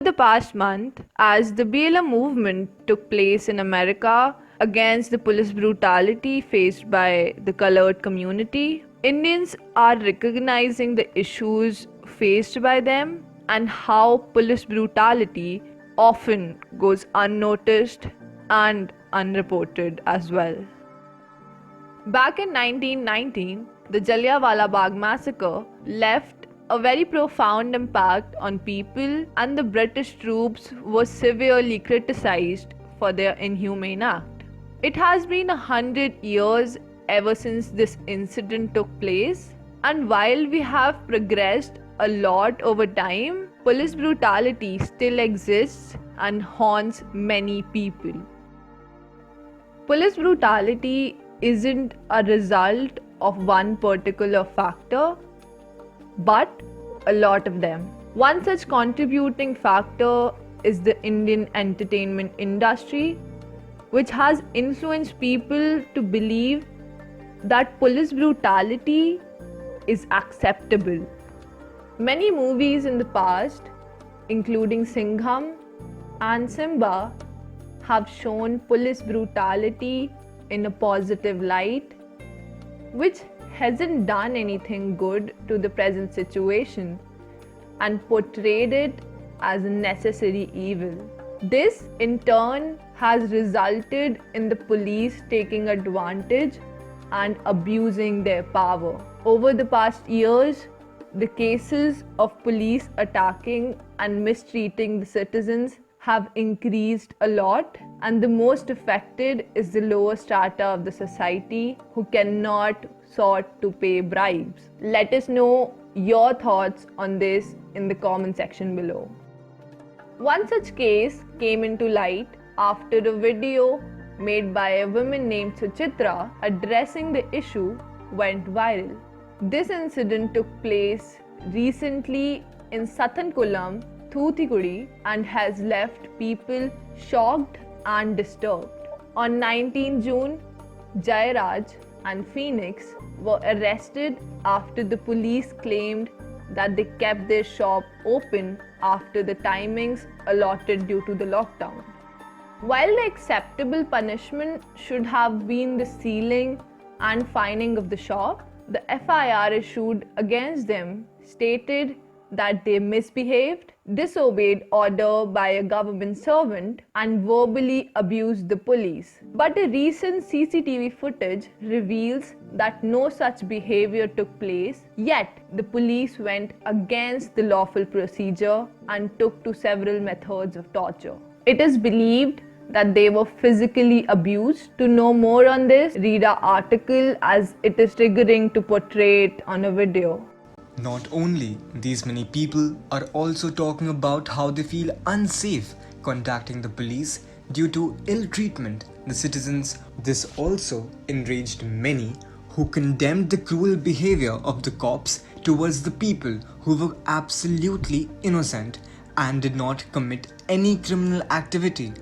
The past month, as the BLM movement took place in America against the police brutality faced by the colored community, Indians are recognizing the issues faced by them and how police brutality often goes unnoticed and unreported as well. Back in 1919, the Jallianwala Bagh massacre left a very profound impact on people, and the British troops were severely criticized for their inhumane act. It has been 100 years ever since this incident took place, and while we have progressed a lot over time, police brutality still exists and haunts many people. Police brutality isn't a result of one particular factor, but a lot of them. One such contributing factor is the Indian entertainment industry, which has influenced people to believe that police brutality is acceptable. Many movies in the past, including Singham and Simba, have shown police brutality in a positive light, which hasn't done anything good to the present situation and portrayed it as a necessary evil. This, in turn, has resulted in the police taking advantage and abusing their power. Over the past years, the cases of police attacking and mistreating the citizens have increased a lot, and the most affected is the lower strata of the society who cannot sought to pay bribes. Let us know your thoughts on this in the comment section below. One such case came into light after a video made by a woman named Suchitra addressing the issue went viral. This incident took place recently in Sathankulam, Thoothukudi, and has left people shocked and disturbed. On 19 June, Jairaj and Phoenix were arrested after the police claimed that they kept their shop open after the timings allotted due to the lockdown. While the acceptable punishment should have been the sealing and fining of the shop, the FIR issued against them stated that they misbehaved, disobeyed order by a government servant, and verbally abused the police. But a recent CCTV footage reveals that no such behavior took place, yet the police went against the lawful procedure and took to several methods of torture. It is believed that they were physically abused. To know more on this, read our article as it is triggering to portray it on a video. Not only these many people are also talking about how they feel unsafe contacting the police due to ill treatment the citizens. This also enraged many who condemned the cruel behavior of the cops towards the people who were absolutely innocent and did not commit any criminal activity.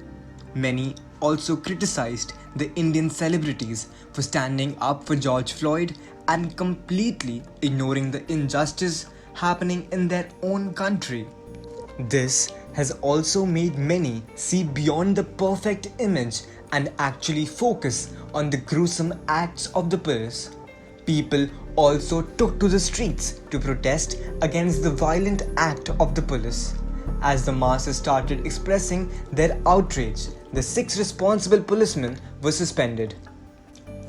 Many also criticized the Indian celebrities for standing up for George Floyd and completely ignoring the injustice happening in their own country. This has also made many see beyond the perfect image and actually focus on the gruesome acts of the police. People also took to the streets to protest against the violent act of the police. As the masses started expressing their outrage, the 6 responsible policemen were suspended.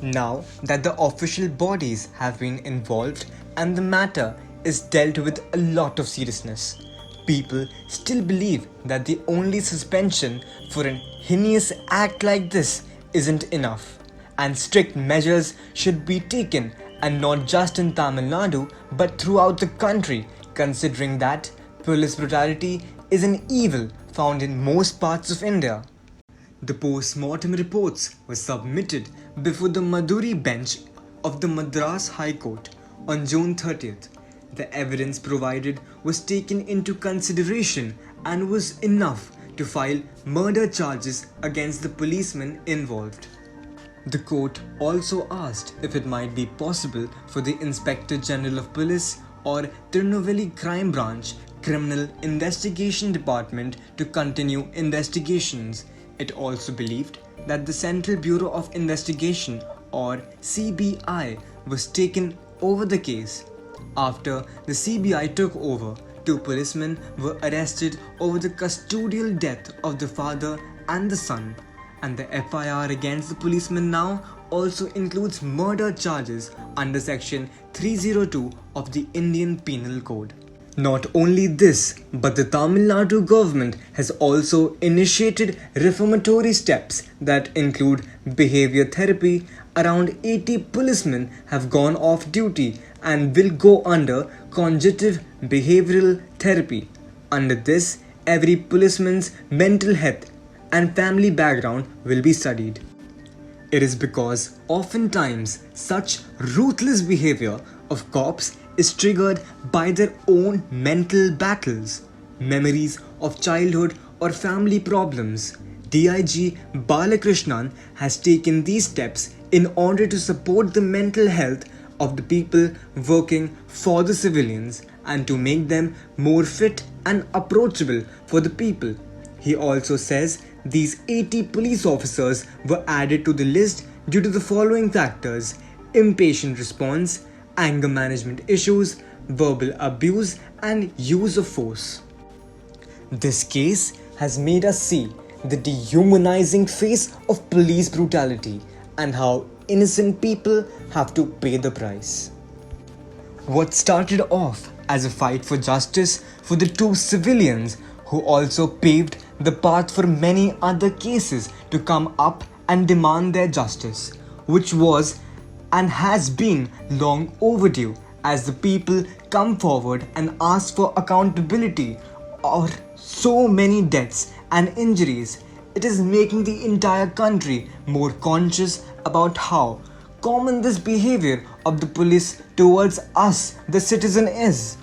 Now that the official bodies have been involved and the matter is dealt with a lot of seriousness, people still believe that the only suspension for an heinous act like this isn't enough, and strict measures should be taken, and not just in Tamil Nadu but throughout the country, considering that police brutality is an evil found in most parts of India. The post-mortem reports were submitted before the Maduri bench of the Madras High Court on June 30th. The evidence provided was taken into consideration and was enough to file murder charges against the policemen involved. The court also asked if it might be possible for the Inspector General of Police or Tirunelveli Crime Branch Criminal Investigation Department to continue investigations. It also believed that the Central Bureau of Investigation, or CBI, was taken over the case. After the CBI took over, two policemen were arrested over the custodial death of the father and the son, and the FIR against the policemen now also includes murder charges under Section 302 of the Indian Penal Code. Not only this, but the Tamil Nadu government has also initiated reformatory steps that include behavior therapy. Around 80 policemen have gone off duty and will go under cognitive behavioral therapy. Under this, every policeman's mental health and family background will be studied. It is because oftentimes such ruthless behavior of cops is triggered by their own mental battles, memories of childhood or family problems. DIG Balakrishnan has taken these steps in order to support the mental health of the people working for the civilians and to make them more fit and approachable for the people. He also says these 80 police officers were added to the list due to the following factors: impatient response, anger management issues, verbal abuse, and use of force. This case has made us see the dehumanizing face of police brutality and how innocent people have to pay the price. What started off as a fight for justice for the two civilians who also paved the path for many other cases to come up and demand their justice, which was and has been long overdue as the people come forward and ask for accountability or so many deaths and injuries. It is making the entire country more conscious about how common this behavior of the police towards us, the citizen, is.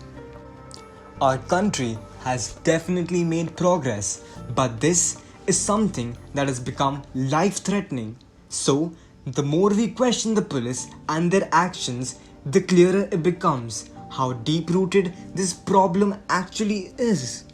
Our country has definitely made progress, but this is something that has become life-threatening. So, the more we question the police and their actions, the clearer it becomes how deep-rooted this problem actually is.